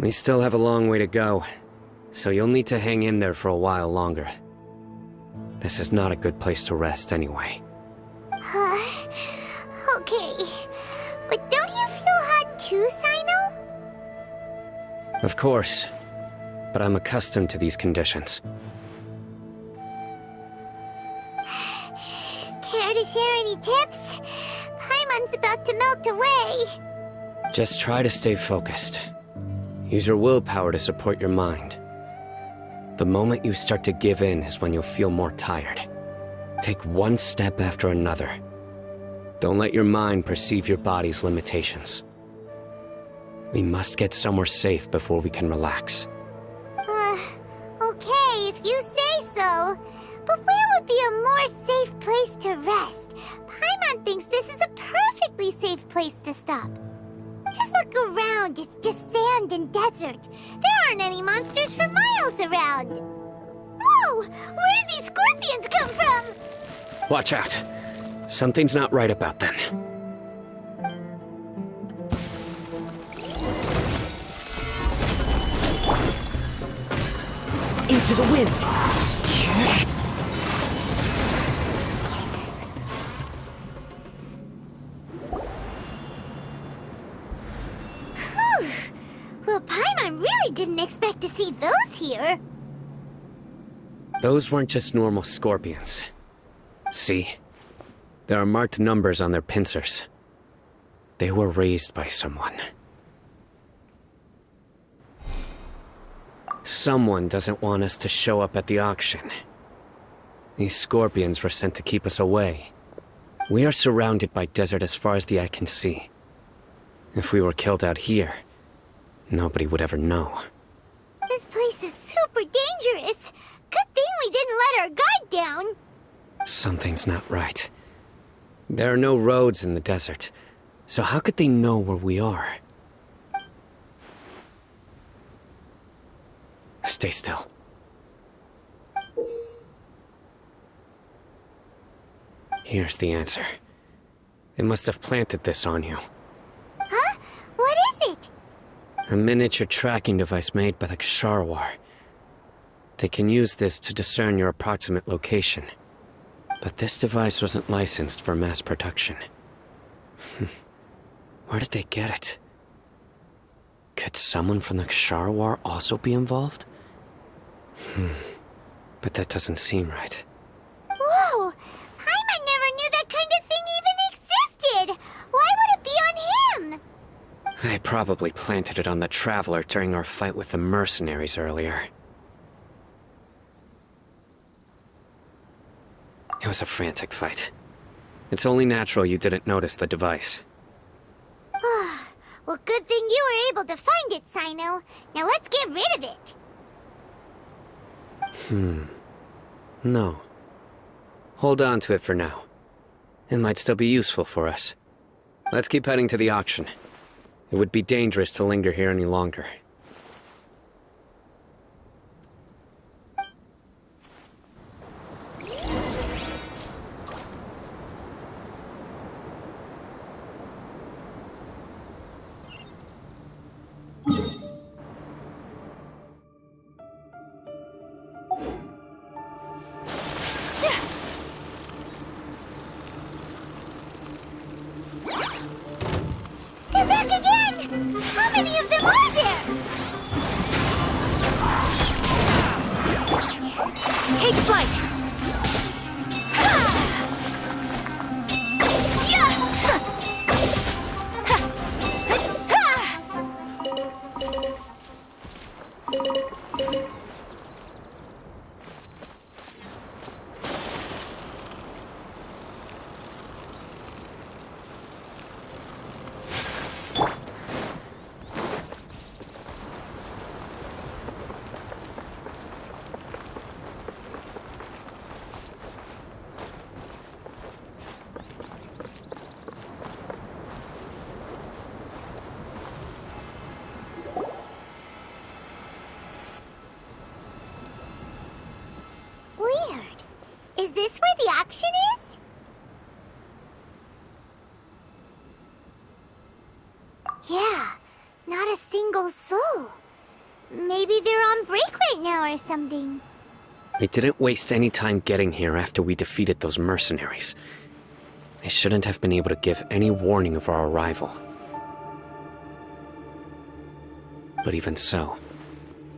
We still have a long way to go, so you'll need to hang in there for a while longer. This is not a good place to rest anyway. Okay. But don't you feel hot too, Sino? Of course, but I'm accustomed to these conditions. Care to share any tips? Paimon's about to melt away. Just try to stay focused. Use your willpower to support your mind. The moment you start to give in is when you'll feel more tired. Take one step after another. Don't let your mind perceive your body's limitations. We must get somewhere safe before we can relax. Okay, if you say so. But where would be a more safe place to rest? Paimon thinks this is a perfectly safe place to stop. Just look around, it's just sand and desert. There aren't any monsters for miles around. Whoa! Where did these scorpions come from? Watch out. Something's not right about them. Into the wind. Well, Paimon really didn't expect to see those here. Those weren't just normal scorpions. See? There are marked numbers on their pincers. They were raised by someone. Someone doesn't want us to show up at the auction. These scorpions were sent to keep us away. We are surrounded by desert as far as the eye can see. If we were killed out here, nobody would ever know. This place is super dangerous. Good thing we didn't let our guard down. Something's not right. There are no roads in the desert, so how could they know where we are? Stay still. Here's the answer. They must have planted this on you. Huh? What is it? A miniature tracking device made by the Ksharawar. They can use this to discern your approximate location. But this device wasn't licensed for mass production. Where did they get it? Could someone from the Ksharawar also be involved? But that doesn't seem right. Whoa! Paimon never knew that kind of thing even existed! Why would it be on him? They probably planted it on the Traveler during our fight with the mercenaries earlier. It was a frantic fight. It's only natural you didn't notice the device. Well, good thing you were able to find it, Sino. Now let's get rid of it. No. Hold on to it for now. It might still be useful for us. Let's keep heading to the auction. It would be dangerous to linger here any longer. They're back again! How many of them are there? Take flight! this where the auction is? Yeah, not a single soul. Maybe they're on break right now or something. We didn't waste any time getting here after we defeated those mercenaries. They shouldn't have been able to give any warning of our arrival. But even so,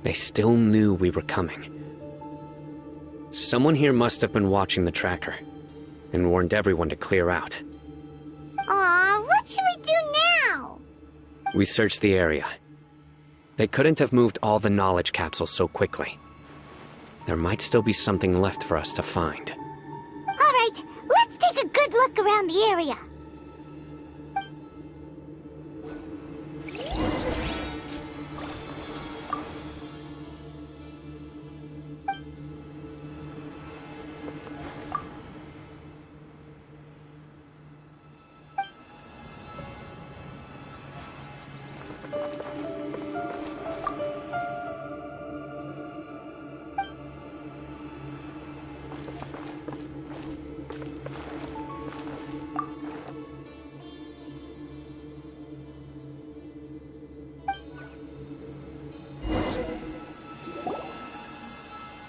they still knew we were coming. Someone here must have been watching the tracker and warned everyone to clear out. Aw, what should we do now? We searched the area. They couldn't have moved all the knowledge capsules so quickly. There might still be something left for us to find. All right, let's take a good look around the area.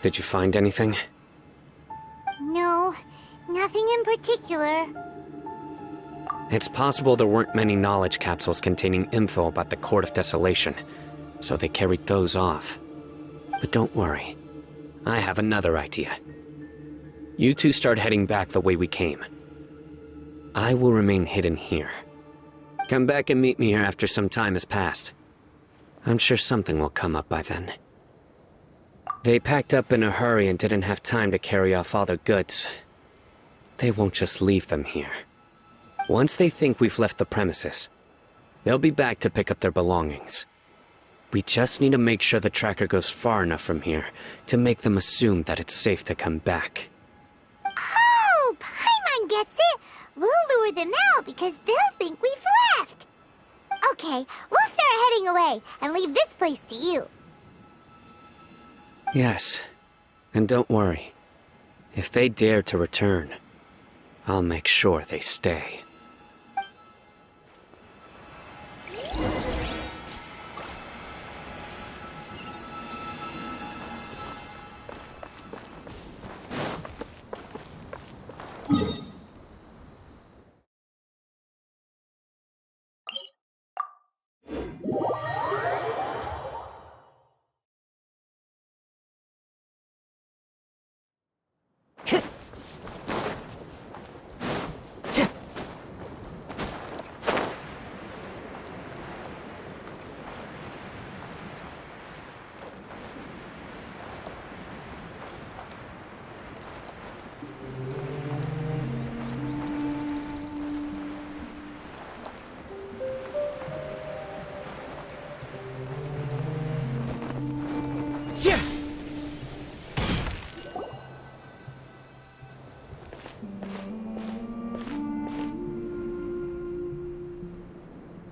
Did you find anything? No, nothing in particular. It's possible there weren't many knowledge capsules containing info about the Court of Desolation, so they carried those off. But don't worry. I have another idea. You two start heading back the way we came. I will remain hidden here. Come back and meet me here after some time has passed. I'm sure something will come up by then. They packed up in a hurry and didn't have time to carry off all their goods. They won't just leave them here. Once they think we've left the premises, they'll be back to pick up their belongings. We just need to make sure the tracker goes far enough from here to make them assume that it's safe to come back. Oh, Paimon gets it! We'll lure them out because they'll think we've left! Okay, we'll start heading away and leave this place to you. Yes, and don't worry. If they dare to return, I'll make sure they stay.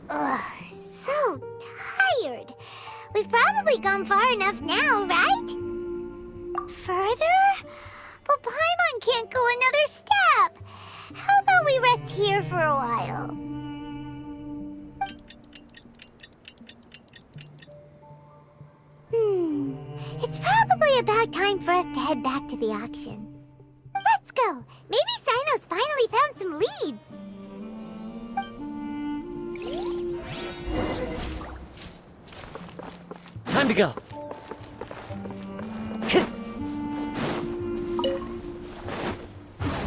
Ugh, so tired. We've probably gone far enough now, right? Further? But Paimon can't go another step. How about we rest here for a while? It's probably about time for us to head back to the auction. Let's go. Maybe Sino's finally found some leads. Time to go.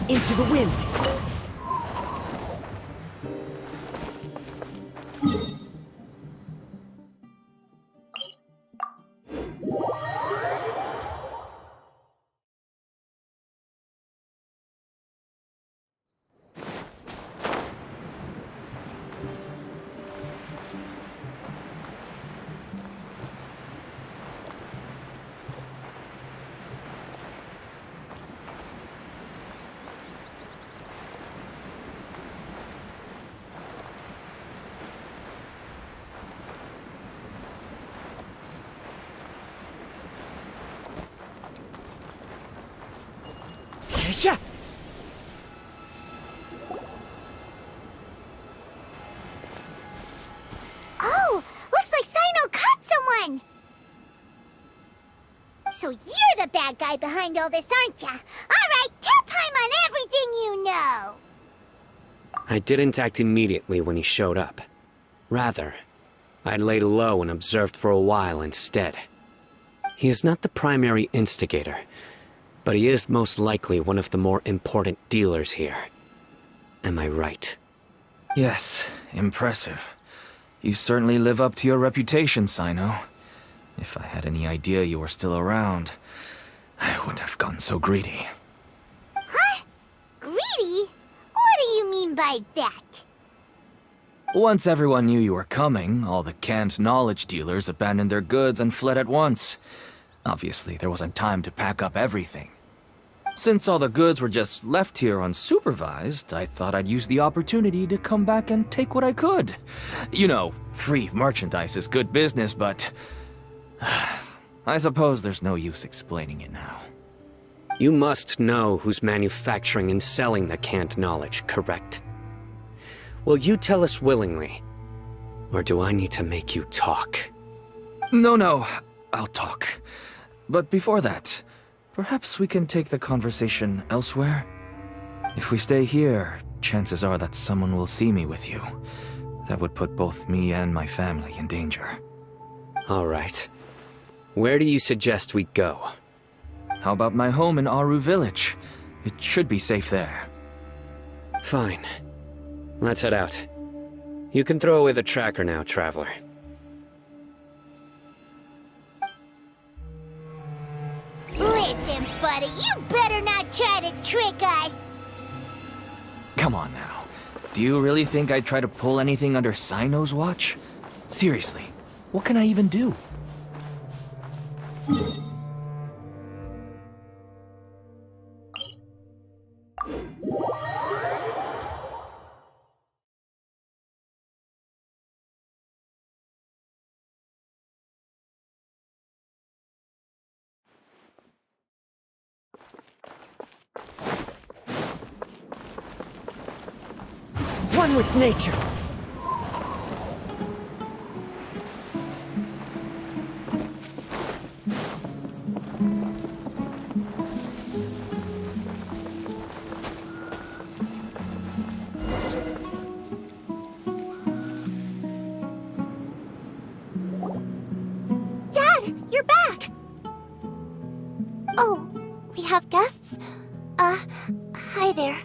Into the wind. So you're the bad guy behind all this, aren't ya? Alright, tell Paimon everything you know! I didn't act immediately when he showed up. Rather, I laid low and observed for a while instead. He is not the primary instigator, but he is most likely one of the more important dealers here. Am I right? Yes, impressive. You certainly live up to your reputation, Sino. If I had any idea you were still around, I wouldn't have gotten so greedy. Huh? Greedy? What do you mean by that? Once everyone knew you were coming, all the canned knowledge dealers abandoned their goods and fled at once. Obviously, there wasn't time to pack up everything. Since all the goods were just left here unsupervised, I thought I'd use the opportunity to come back and take what I could. You know, free merchandise is good business, but I suppose there's no use explaining it now. You must know who's manufacturing and selling the canned knowledge, correct? Will you tell us willingly? Or do I need to make you talk? No, I'll talk. But before that, perhaps we can take the conversation elsewhere? If we stay here, chances are that someone will see me with you. That would put both me and my family in danger. All right. Where do you suggest we go? How about my home in Aru village? It should be safe there. Fine. Let's head out. You can throw away the tracker now, traveler. Listen, buddy, you better not try to trick us! Come on now. Do you really think I'd try to pull anything under Sino's watch? Seriously, what can I even do? One with nature. Dad, you're back! Oh, we have guests? Hi there.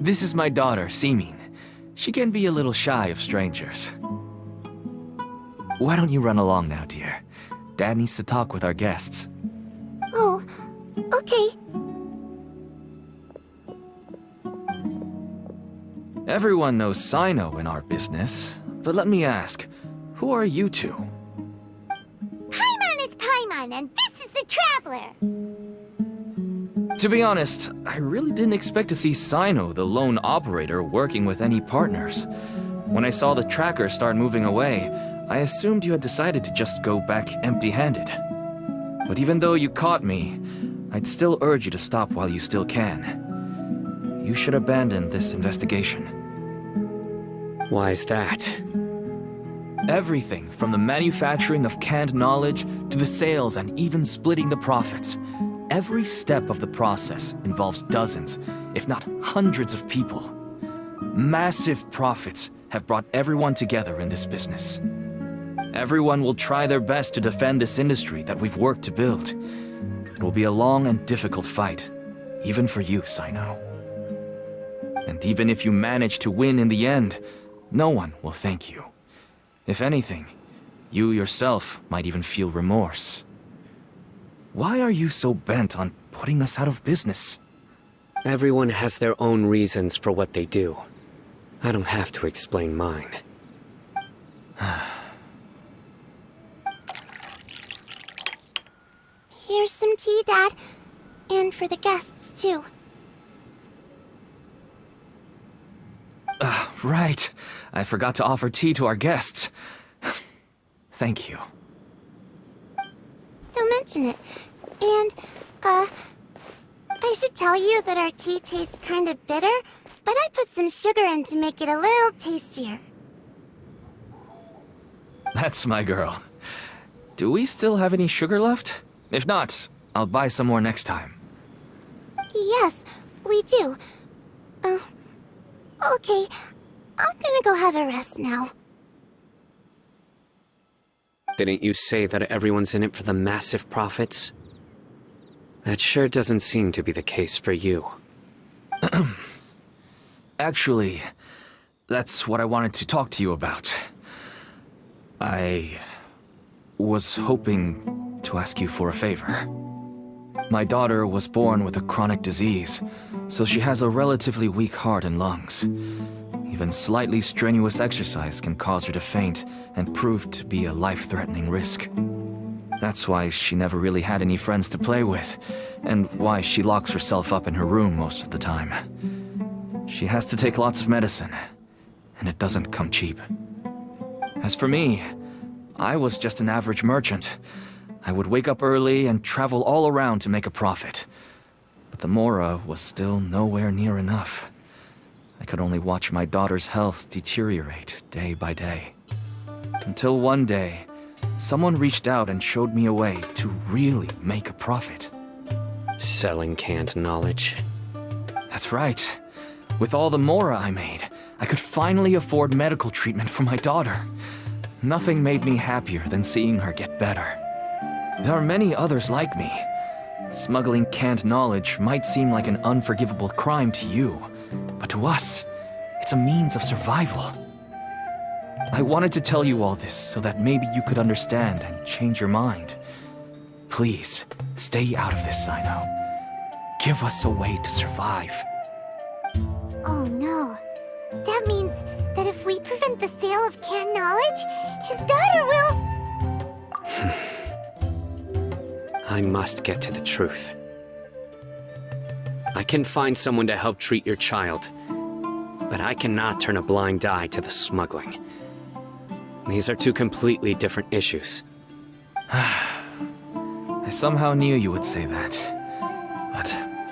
This is my daughter, Seeming. She can be a little shy of strangers. Why don't you run along now, dear? Dad needs to talk with our guests. Oh, okay. Everyone knows Sino in our business, but let me ask, who are you two? Paimon is Paimon, and this is the Traveler! To be honest, I really didn't expect to see Sino, the lone operator, working with any partners. When I saw the tracker start moving away, I assumed you had decided to just go back empty-handed. But even though you caught me, I'd still urge you to stop while you still can. You should abandon this investigation. Why is that? Everything from the manufacturing of canned knowledge to the sales and even splitting the profits. Every step of the process involves dozens, if not hundreds of people. Massive profits have brought everyone together in this business. Everyone will try their best to defend this industry that we've worked to build. It will be a long and difficult fight, even for you, Sino. And even if you manage to win in the end, no one will thank you. If anything, you yourself might even feel remorse. Why are you so bent on putting us out of business? Everyone has their own reasons for what they do. I don't have to explain mine. Here's some tea, Dad. And for the guests, too. Right. I forgot to offer tea to our guests. Thank you. Don't mention it. And, I should tell you that our tea tastes kind of bitter, but I put some sugar in to make it a little tastier. That's my girl. do we still have any sugar left? If not, I'll buy some more next time. Yes, we do. Okay. I'm gonna go have a rest now. Didn't you say that everyone's in it for the massive profits? That sure doesn't seem to be the case for you. Actually, that's what I wanted to talk to you about. I was hoping to ask you for a favor. My daughter was born with a chronic disease, so she has a relatively weak heart and lungs. Even slightly strenuous exercise can cause her to faint and prove to be a life-threatening risk. That's why she never really had any friends to play with, and why she locks herself up in her room most of the time. She has to take lots of medicine, and it doesn't come cheap. As for me, I was just an average merchant. I would wake up early and travel all around to make a profit. But the Mora was still nowhere near enough. I could only watch my daughter's health deteriorate day by day. Until one day, someone reached out and showed me a way to really make a profit. Selling canned knowledge. That's right. With all the Mora I made, I could finally afford medical treatment for my daughter. Nothing made me happier than seeing her get better. There are many others like me. Smuggling canned knowledge might seem like an unforgivable crime to you, but to us, it's a means of survival. I wanted to tell you all this so that maybe you could understand and change your mind. Please, stay out of this, Sino. Give us a way to survive. Oh no. That means that if we prevent the sale of canned knowledge, his daughter will... I must get to the truth. I can find someone to help treat your child, but I cannot turn a blind eye to the smuggling. These are two completely different issues. I somehow knew you would say that. But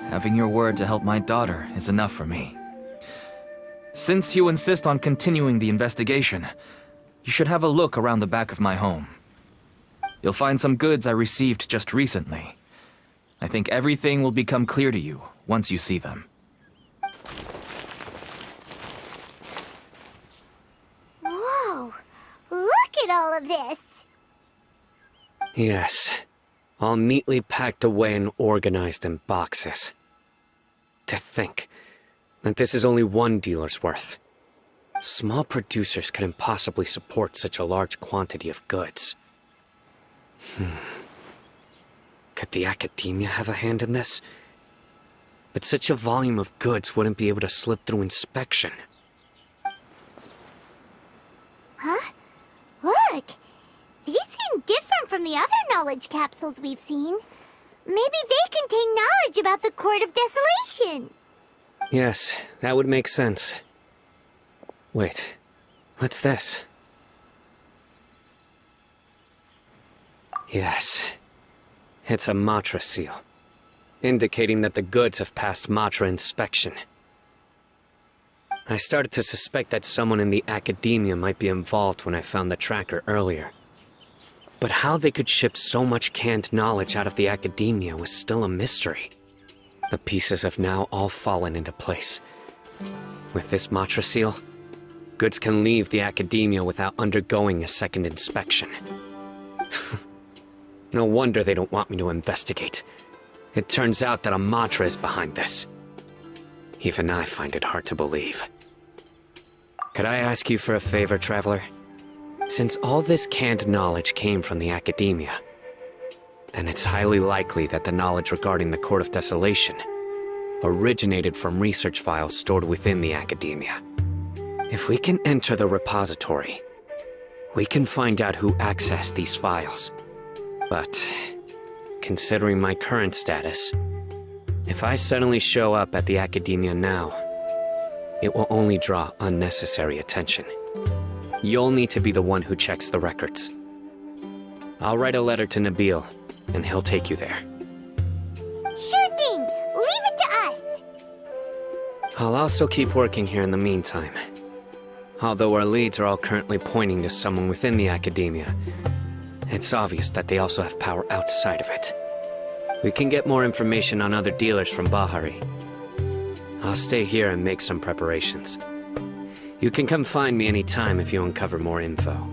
having your word to help my daughter is enough for me. Since you insist on continuing the investigation, you should have a look around the back of my home. You'll find some goods I received just recently. I think everything will become clear to you once you see them. Whoa! Look at all of this! Yes, all neatly packed away and organized in boxes. To think that this is only one dealer's worth. Small producers couldn't possibly support such a large quantity of goods. Could the academia have a hand in this? But such a volume of goods wouldn't be able to slip through inspection. Huh? Look! These seem different from the other knowledge capsules we've seen. Maybe they contain knowledge about the Court of Desolation. Yes, that would make sense. Wait, what's this? Yes, it's a Matra seal, indicating that the goods have passed Matra inspection. I started to suspect that someone in the academia might be involved when I found the tracker earlier. But how they could ship so much canned knowledge out of the academia was still a mystery. The pieces have now all fallen into place. With this Matra seal, goods can leave the academia without undergoing a second inspection. No wonder they don't want me to investigate. It turns out that a Matra is behind this. Even I find it hard to believe. Could I ask you for a favor, Traveler? Since all this canned knowledge came from the academia, then it's highly likely that the knowledge regarding the Court of Desolation originated from research files stored within the academia. If we can enter the repository, we can find out who accessed these files. But, considering my current status, if I suddenly show up at the academia now, it will only draw unnecessary attention. You'll need to be the one who checks the records. I'll write a letter to Nabil, and he'll take you there. Sure thing! Leave it to us! I'll also keep working here in the although our leads are all currently pointing to someone within the academia. It's obvious that they also have power outside of it. We can get more information on other dealers from Bahari. I'll stay here and make some preparations. You can come find me anytime if you uncover more info.